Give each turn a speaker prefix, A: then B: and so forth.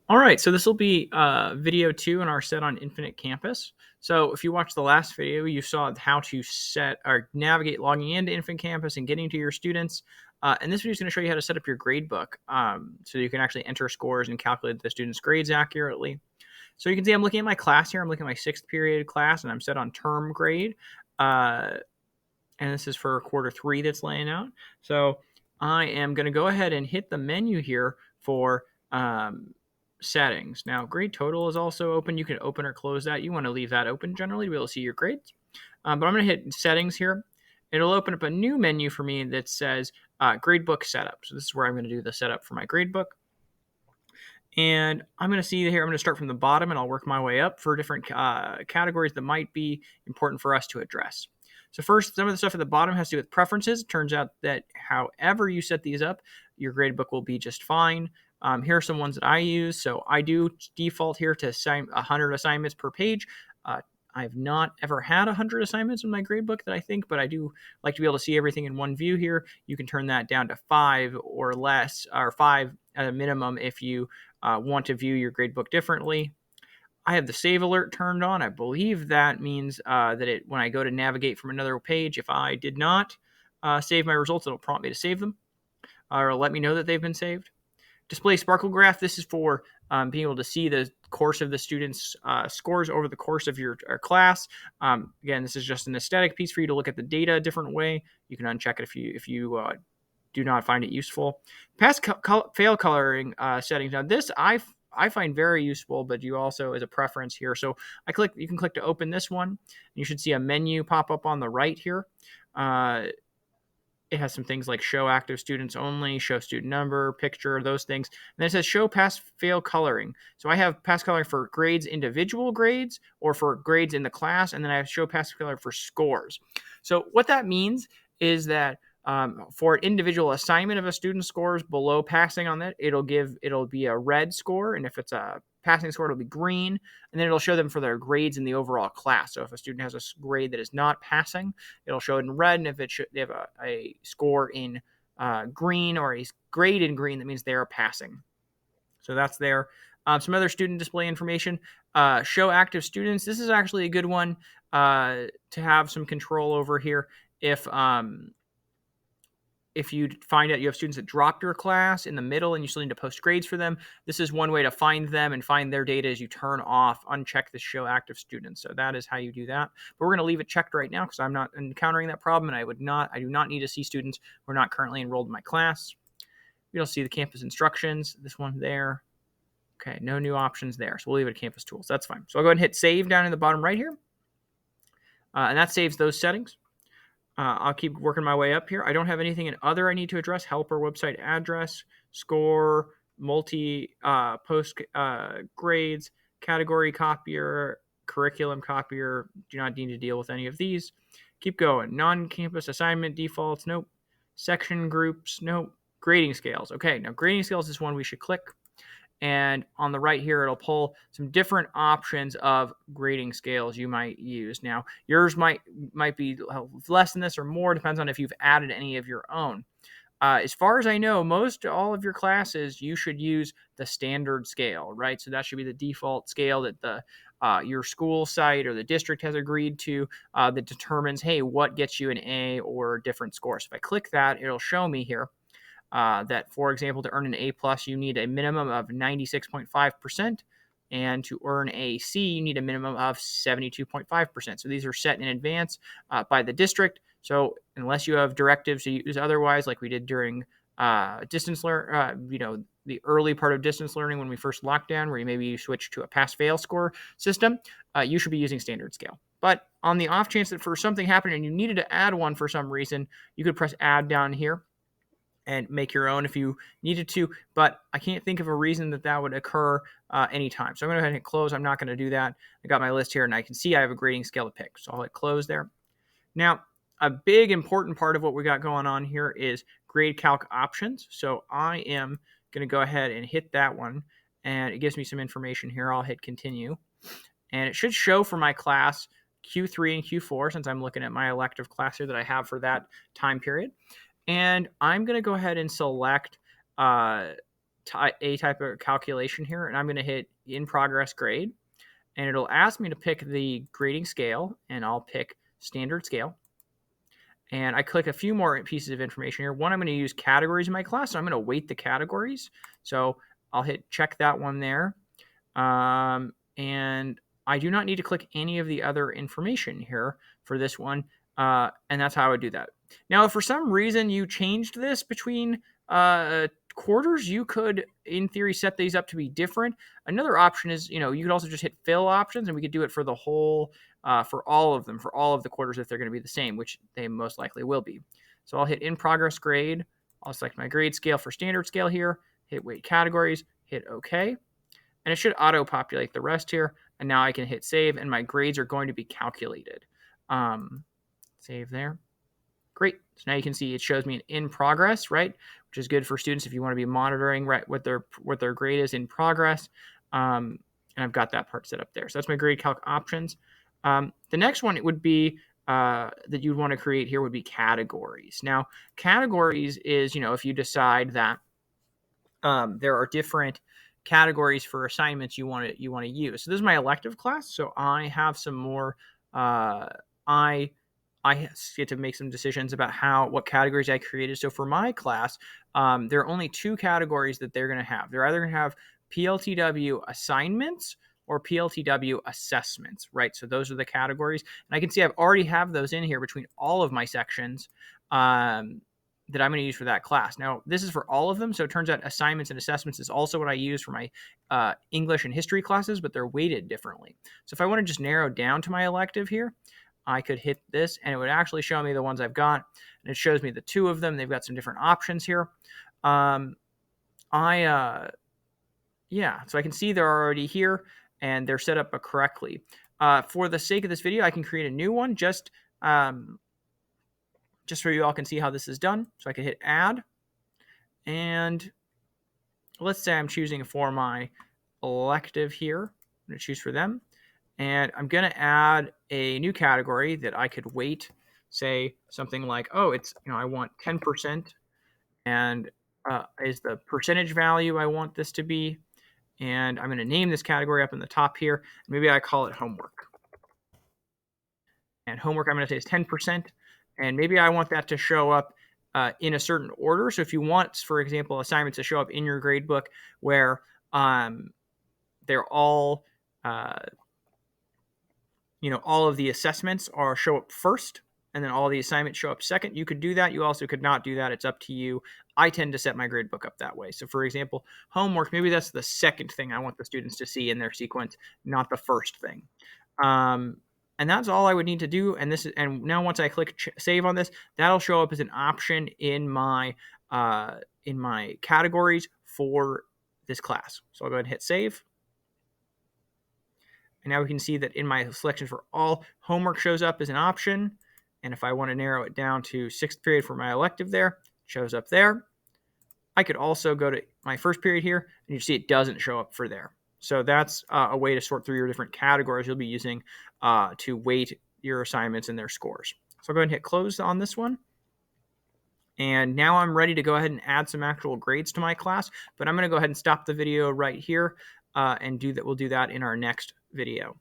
A: All right, so this will be video 2 in our set on Infinite Campus. So if you watched the last video, you saw how to set or navigate logging into Infinite Campus and getting to your students. And this video is going to show you how to set up your gradebook so you can actually enter scores and calculate the students' grades accurately. So you can see I'm looking at my class here. I'm looking at my 6th period class, and I'm set on term grade. And this is for quarter 3 that's laying out. So I am going to go ahead and hit the menu here for settings. Now, grade total is also open. You can open or close that. You want to leave that open generally to be able to see your grades. But I'm going to hit settings here. It'll open up a new menu for me that says Gradebook SetUp. So this is where I'm going to do the setup for my gradebook. And I'm going to see here, I'm going to start from the bottom and I'll work my way up for different categories that might be important for us to address. So first, some of the stuff at the bottom has to do with preferences. It turns out that however you set these up, your gradebook will be just fine. Here are some ones that I use. So I do default here to assign 100 assignments per page. I've not ever had 100 assignments in my gradebook that I think, but I do like to be able to see everything in one view here. You can turn that down to 5 or less, or 5 at a minimum if you want to view your gradebook differently. I have the save alert turned on. I believe that means that when I go to navigate from another page, if I did not save my results, it'll prompt me to save them or let me know that they've been saved. Display Sparkle Graph. This is for being able to see the course of the students' scores over the course of your class. Again, this is just an aesthetic piece for you to look at the data a different way. You can uncheck it if you do not find it useful. Fail coloring settings. Now, this I find very useful, but you also as a preference here. So you can click to open this one. You should see a menu pop up on the right here. It has some things like show active students only, show student number, picture, those things. And then it says show pass fail coloring. So I have pass coloring for grades, individual grades, or for grades in the class. And then I have show pass coloring for scores. So what that means is that for an individual assignment of a student's scores below passing on that, it'll be a red score. And if it's a passing score, it'll be green. And then it'll show them for their grades in the overall class. So if a student has a grade that is not passing, it'll show it in red. And if they have a score in green or a grade in green, that means they are passing. So that's there. Some other student display information. Show active students. This is actually a good one to have some control over here. If you find out you have students that dropped your class in the middle and you still need to post grades for them, this is one way to find them and find their data as you uncheck the show active students. So that is how you do that. But we're going to leave it checked right now because I'm not encountering that problem, and I do not need to see students who are not currently enrolled in my class. You'll see the campus instructions, this one there. Okay, no new options there. So we'll leave it at campus tools. That's fine. So I'll go ahead and hit save down in the bottom right here. And that saves those settings. I'll keep working my way up here. I don't have anything in other I need to address. Helper, website address, score, post grades, category copier, curriculum copier. Do not need to deal with any of these. Keep going. Non-campus assignment defaults. Nope. Section groups. Nope. Grading scales. Okay, now grading scales is one we should click. And on the right here, it'll pull some different options of grading scales you might use. Now, yours might be less than this or more. Depends on if you've added any of your own. As far as I know, all of your classes, you should use the standard scale, right? So that should be the default scale that your school site or the district has agreed to that determines, hey, what gets you an A or a different score. So if I click that, it'll show me here. That, for example, to earn an A+, you need a minimum of 96.5%, and to earn a C, you need a minimum of 72.5%. So these are set in advance by the district. So unless you have directives to use otherwise, like we did during distance learn, the early part of distance learning when we first locked down, where maybe you switch to a pass-fail score system, you should be using standard scale. But on the off chance that for something happened and you needed to add one for some reason, you could press add down here and make your own if you needed to, but I can't think of a reason that would occur anytime. So I'm going to go ahead and hit close. I'm not going to do that. I got my list here, and I can see I have a grading scale to pick. So I'll hit close there. Now, a big important part of what we got going on here is grade calc options. So I am going to go ahead and hit that one, and it gives me some information here. I'll hit continue, and it should show for my class Q3 and Q4, since I'm looking at my elective class here that I have for that time period. And I'm going to go ahead and select a type of calculation here, and I'm going to hit in progress grade, and it'll ask me to pick the grading scale, and I'll pick standard scale. And I click a few more pieces of information here. One, I'm going to use categories in my class, so I'm going to weight the categories. So I'll hit check that one there. And I do not need to click any of the other information here for this one. And that's how I would do that. Now, if for some reason you changed this between quarters, you could, in theory, set these up to be different. Another option is, you could also just hit fill options, and we could do it for the whole, for all of them, for all of the quarters if they're going to be the same, which they most likely will be. So I'll hit in progress grade. I'll select my grade scale for standard scale here, hit weight categories, hit OK. And it should auto-populate the rest here. And now I can hit save, and my grades are going to be calculated. Save there. Great. So now you can see it shows me an in progress, right? Which is good for students if you want to be monitoring, right, what their grade is in progress. And I've got that part set up there. So that's my grade calc options. The next one it would be that you'd want to create here would be categories. Now, categories is, if you decide that there are different categories for assignments you want to use. So this is my elective class. So I have some more. I get to make some decisions about what categories I created. So for my class, there are only two categories that they're going to have. They're either going to have PLTW assignments or PLTW assessments, right? So those are the categories. And I can see I've already have those in here between all of my sections that I'm going to use for that class. Now, this is for all of them. So it turns out assignments and assessments is also what I use for my English and history classes, but they're weighted differently. So if I want to just narrow down to my elective here, I could hit this, and it would actually show me the ones I've got. And it shows me the two of them. They've got some different options here. So I can see they're already here, and they're set up correctly. For the sake of this video, I can create a new one just so you all can see how this is done. So I can hit add, and let's say I'm choosing for my elective here. I'm going to choose for them, and I'm going to add a new category that I could weight, say something like, I want 10%, and is the percentage value I want this to be, and I'm going to name this category up in the top here. Maybe I call it homework. And homework I'm going to say is 10%. And maybe I want that to show up in a certain order. So if you want, for example, assignments to show up in your gradebook where they're all, all of the assessments show up first, and then all the assignments show up second, you could do that. You also could not do that. It's up to you. I tend to set my gradebook up that way. So for example, homework, maybe that's the second thing I want the students to see in their sequence, not the first thing. And that's all I would need to do. And now once I click save on this, that'll show up as an option in my categories for this class. So I'll go ahead and hit save. And now we can see that in my selection for all, homework shows up as an option. And if I want to narrow it down to 6th period for my elective there, it shows up there. I could also go to my first period here, and you see it doesn't show up for there. So that's a way to sort through your different categories you'll be using to weight your assignments and their scores. So I'll go ahead and hit close on this one. And now I'm ready to go ahead and add some actual grades to my class, but I'm going to go ahead and stop the video right here and do that. We'll do that in our next video.